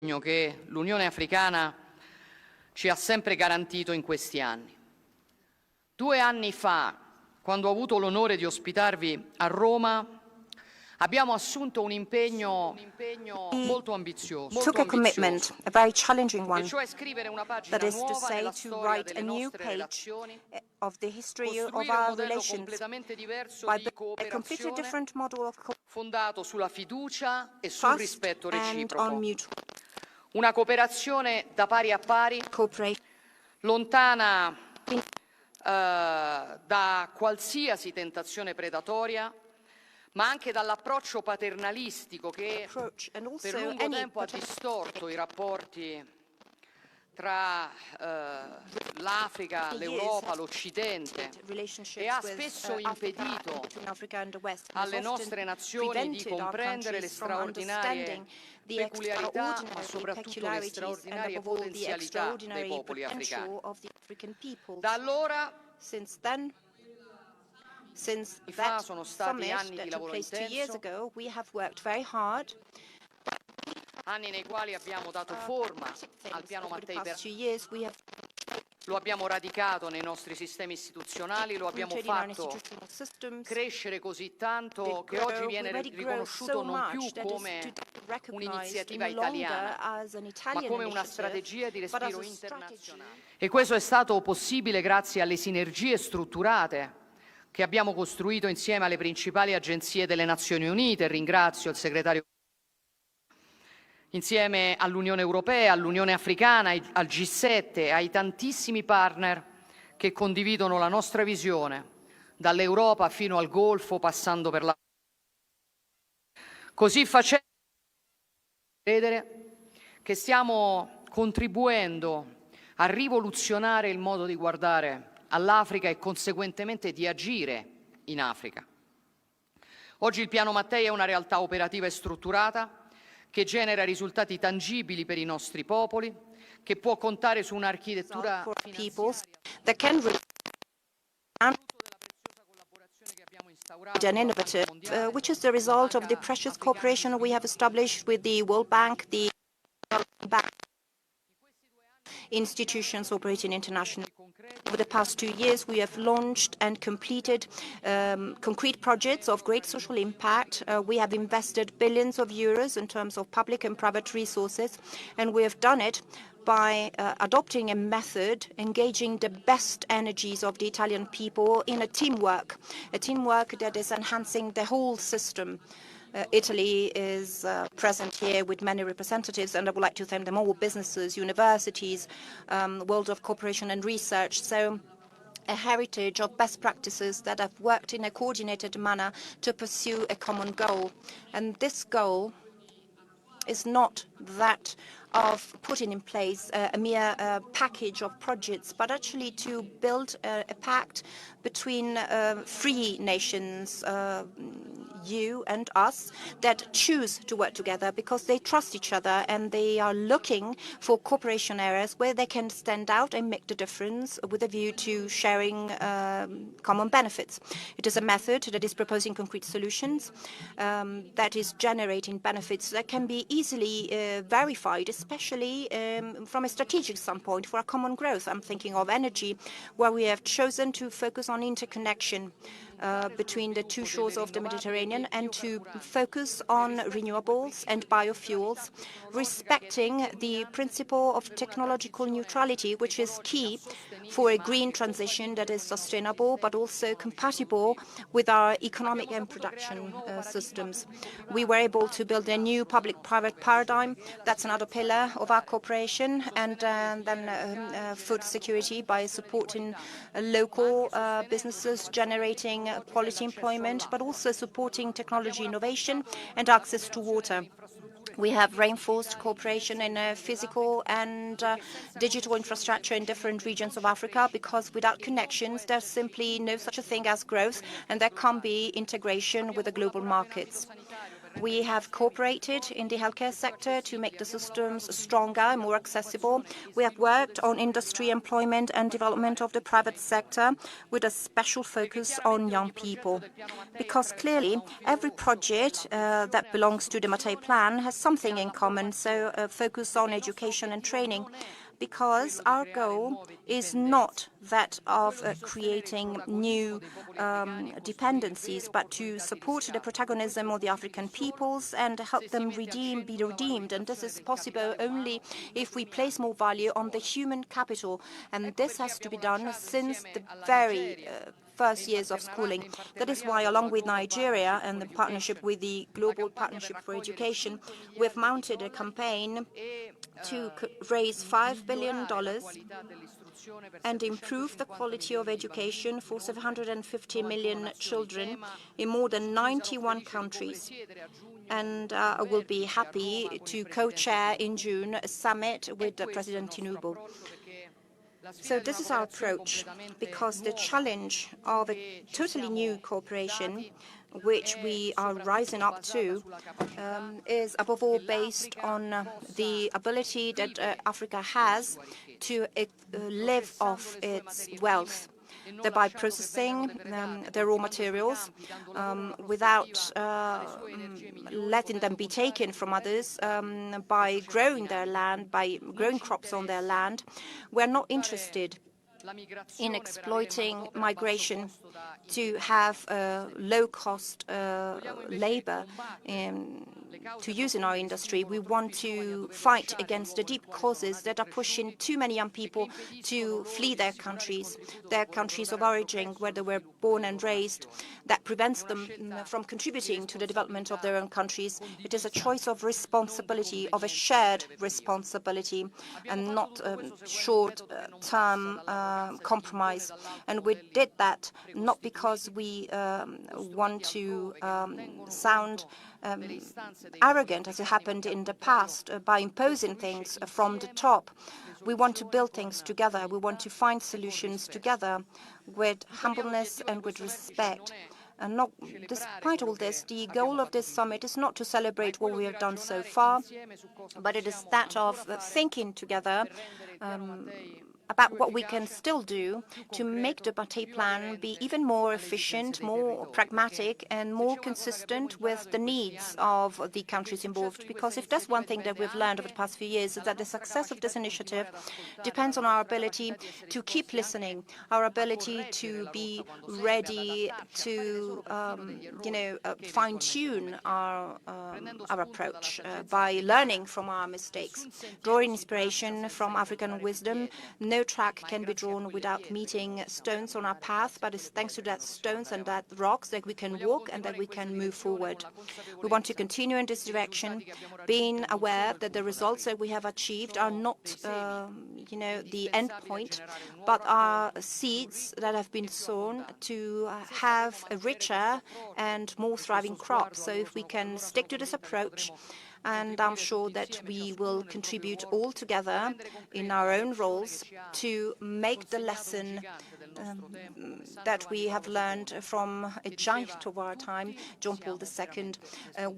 che l'Unione Africana ci ha sempre garantito in questi anni. 2 anni fa, quando ho avuto l'onore di ospitarvi a Roma, abbiamo assunto un impegno molto ambizioso, took a commitment, a very challenging e one, cioè scrivere una pagina that is to nuova say, nella to storia write a delle new nostre page relazioni, of the history of costruire un our modello relations completamente diverso by di building a completely cooperazione different model of fondato sulla fiducia e sul trust rispetto and reciproco. on mutual Una cooperazione da pari a pari, cooperation. lontana da qualsiasi tentazione predatoria, ma anche dall'approccio paternalistico che per lungo tempo ha distorto i rapporti tra l'Africa, l'Europa, l'Occidente e ha spesso impedito alle nostre nazioni di comprendere le straordinarie peculiarità, ma soprattutto le straordinarie potenzialità dei popoli africani. Da allora, Since fa that sono stati summit anni di that took lavoro place 2 years intenso, ago, we have worked very hard. anni nei quali abbiamo dato forma al piano Over the Mattei past 2 years, we have lo abbiamo radicato nei nostri sistemi istituzionali, lo abbiamo rooted in our fatto institutional systems. crescere così tanto che oggi viene riconosciuto non più come un'iniziativa italiana, ma come una strategia di respiro internazionale. E questo è stato possibile grazie alle sinergie strutturate che abbiamo costruito insieme alle principali agenzie delle Nazioni Unite. Ringrazio il segretario, insieme all'Unione Europea, all'Unione Africana, al G7, ai tantissimi partner che condividono la nostra visione, dall'Europa fino al Golfo, passando per la... Così facendo, credere che stiamo contribuendo a rivoluzionare il modo di guardare all'Africa e conseguentemente di agire in Africa. Oggi il piano Mattei è una realtà operativa e strutturata che genera risultati tangibili per i nostri popoli, che può contare su un'architettura finanziaria and innovative, which is the result of the precious cooperation we have established with the World Bank, the Bank institutions operating internationally. Over the past 2 years, we have launched and completed concrete projects of great social impact. We have invested billions of euros in terms of public and private resources, and we have done it by adopting a method engaging the best energies of the Italian people in a teamwork that is enhancing the whole system. Italy is present here with many representatives, and I would like to thank them all, businesses, universities, world of cooperation and research. So a heritage of best practices that have worked in a coordinated manner to pursue a common goal. And this goal is not that of putting in place a mere package of projects, but actually to build a pact between free nations, you and us, that choose to work together because they trust each other and they are looking for cooperation areas where they can stand out and make the difference with a view to sharing common benefits. It is a method that is proposing concrete solutions, that is generating benefits that can be easily verified, especially from a strategic standpoint for our common growth. I'm thinking of energy, where we have chosen to focus on interconnection between the two shores of the Mediterranean and to focus on renewables and biofuels, respecting the principle of technological neutrality, which is key for a green transition that is sustainable but also compatible with our economic and production systems. We were able to build a new public-private paradigm. That's another pillar of our cooperation, and then food security by supporting local businesses generating quality employment, but also supporting technology innovation and access to water. We have reinforced cooperation in physical and digital infrastructure in different regions of Africa, because without connections, there's simply no such a thing as growth, and there can't be integration with the global markets. We have cooperated in the healthcare sector to make the systems stronger and more accessible. We have worked on industry, employment and development of the private sector with a special focus on young people. Because clearly, every project that belongs to the Mattei Plan has something in common, so a focus on education and training. Because our goal is not that of creating new dependencies, but to support the protagonism of the African peoples and help them be redeemed. And this is possible only if we place more value on the human capital. And this has to be done since the very first years of schooling. That is why, along with Nigeria and the partnership with the Global Partnership for Education, we've mounted a campaign to raise $5 billion and improve the quality of education for 750 million children in more than 91 countries. And I will be happy to co-chair in June a summit with President Tinubu. So this is our approach, because the challenge of a totally new cooperation, which we are rising up to, is above all based on the ability that Africa has to live off its wealth, thereby processing their raw materials without letting them be taken from others, by growing their land, by growing crops on their land. We're not interested in exploiting migration to have low-cost labor to use in our industry. We want to fight against the deep causes that are pushing too many young people to flee their countries of origin, where they were born and raised, that prevents them from contributing to the development of their own countries. It is a choice of responsibility, of a shared responsibility, and not a short-term compromise. And we did that not because we want to sound arrogant, as it happened in the past, by imposing things from the top. We want to build things together. We want to find solutions together with humbleness and with respect. And not, despite all this, the goal of this summit is not to celebrate what we have done so far, but it is that of thinking together about what we can still do to make the Mattei Plan be even more efficient, more pragmatic, and more consistent with the needs of the countries involved. Because if there's one thing that we've learned over the past few years, is that the success of this initiative depends on our ability to keep listening, our ability to be ready to, fine-tune our approach by learning from our mistakes, drawing inspiration from African wisdom. No track can be drawn without meeting stones on our path, but it's thanks to that stones and that rocks that we can walk and that we can move forward. We want to continue in this direction, being aware that the results that we have achieved are not, the end point, but are seeds that have been sown to have a richer and more thriving crop. So if we can stick to this approach, and I'm sure that we will contribute all together in our own roles to make the lesson that we have learned from a giant of our time, John Paul II.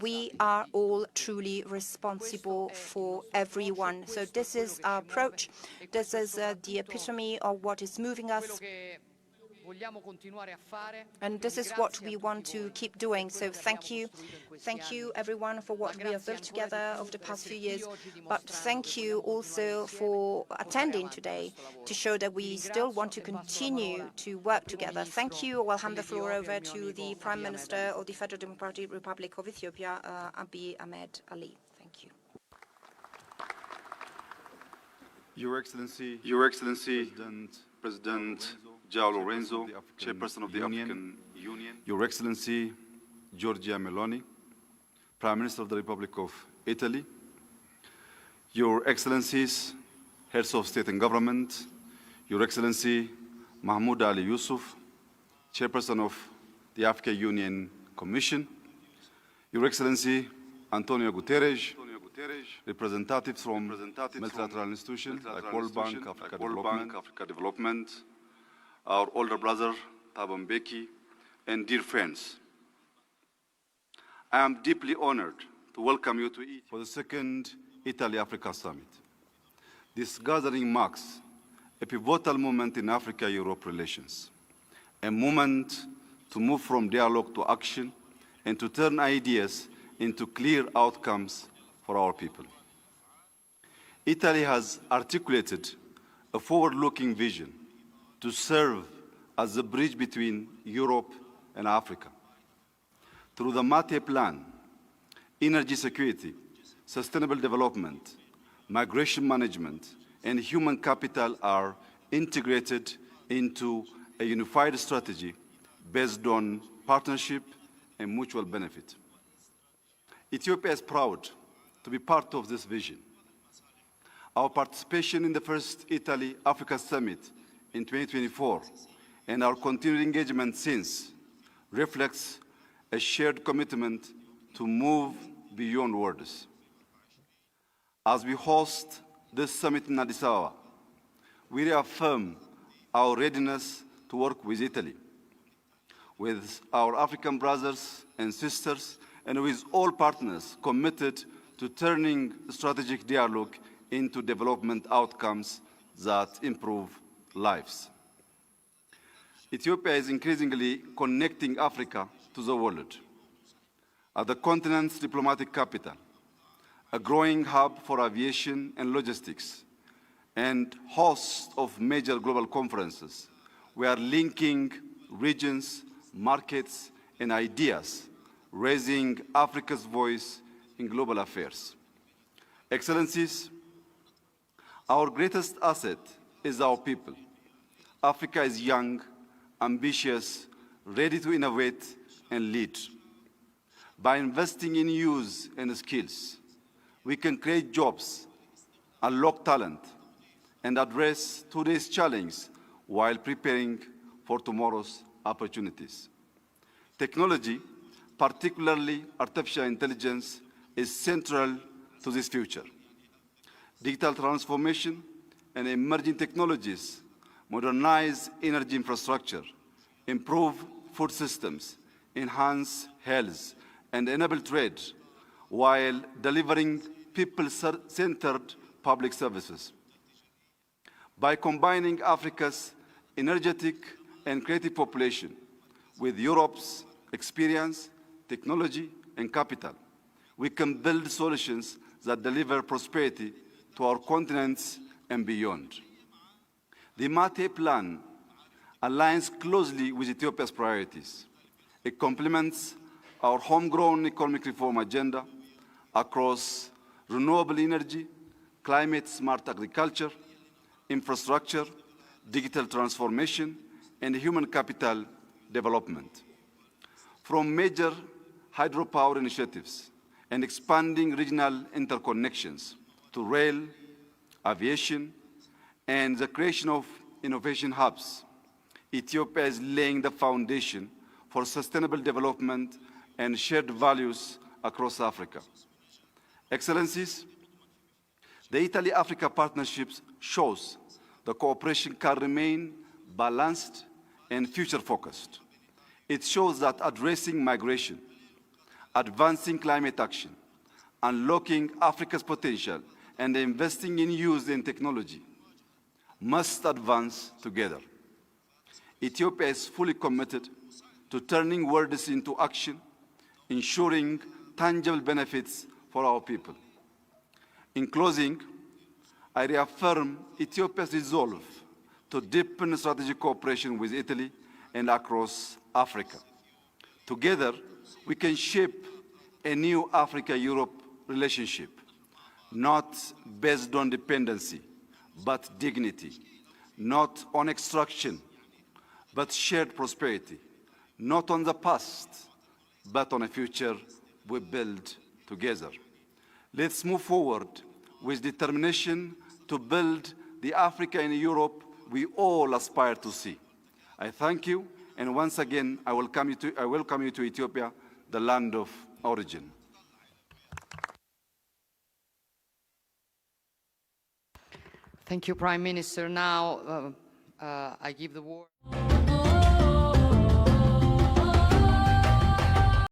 We are all truly responsible for everyone. So this is our approach. This is the epitome of what is moving us. And this is what we want to keep doing. So thank you everyone for what we have built together over the past few years. But thank you also for attending today to show that we still want to continue to work together. Thank you. I'll hand the floor over to the Prime Minister of the Federal Democratic Republic of Ethiopia, Abiy Ahmed Ali. Thank you. Your Excellency, President João Lorenzo, Chairperson of the African Union, Your Excellency Giorgia Meloni, Prime Minister of the Republic of Italy, Your Excellencies, Heads of State and Government, Your Excellency Mahmoud Ali Yusuf, Chairperson of the African Union Commission, Your Excellency Antonio Guterres, representatives from multilateral institutions like World Bank, Africa Development, our older brother, Thabo Mbeki, and dear friends. I am deeply honored to welcome you to Egypt for the second Italy-Africa Summit. This gathering marks a pivotal moment in Africa-Europe relations, a moment to move from dialogue to action and to turn ideas into clear outcomes for our people. Italy has articulated a forward-looking vision to serve as the bridge between Europe and Africa. Through the Mate Plan, energy security, sustainable development, migration management, and human capital are integrated into a unified strategy based on partnership and mutual benefit. Ethiopia is proud to be part of this vision. Our participation in the first Italy-Africa Summit in 2024 and our continued engagement since reflects a shared commitment to move beyond words. As we host this summit in Addis Ababa, we reaffirm our readiness to work with Italy, with our African brothers and sisters, and with all partners committed to turning strategic dialogue into development outcomes that improve lives. Ethiopia is increasingly connecting Africa to the world. As the continent's diplomatic capital, a growing hub for aviation and logistics, and host of major global conferences, we are linking regions, markets, and ideas, raising Africa's voice in global affairs. Excellencies, our greatest asset is our people. Africa is young, ambitious, ready to innovate and lead. By investing in youth and skills, we can create jobs, unlock talent, and address today's challenges while preparing for tomorrow's opportunities. Technology, particularly artificial intelligence, is central to this future. Digital transformation and emerging technologies modernize energy infrastructure, improve food systems, enhance health, and enable trade, while delivering people-centered public services. By combining Africa's energetic and creative population with Europe's experience, technology, and capital, we can build solutions that deliver prosperity to our continents and beyond. The Mate Plan aligns closely with Ethiopia's priorities. It complements our homegrown economic reform agenda across renewable energy, climate-smart agriculture, infrastructure, digital transformation, and human capital development. From major hydropower initiatives and expanding regional interconnections to rail, aviation, and the creation of innovation hubs, Ethiopia is laying the foundation for sustainable development and shared values across Africa. Excellencies, the Italy-Africa Partnership shows the cooperation can remain balanced and future-focused. It shows that addressing migration, advancing climate action, unlocking Africa's potential, and investing in youth and technology must advance together. Ethiopia is fully committed to turning words into action, ensuring tangible benefits for our people. In closing, I reaffirm Ethiopia's resolve to deepen strategic cooperation with Italy and across Africa. Together, we can shape a new Africa-Europe relationship, not based on dependency, but dignity, not on extraction, but shared prosperity, not on the past, but on a future we build together. Let's move forward with determination to build the Africa and Europe we all aspire to see. I thank you, and once again, I welcome you to Ethiopia, the land of origin. Thank you, Prime Minister. Now, I give the word.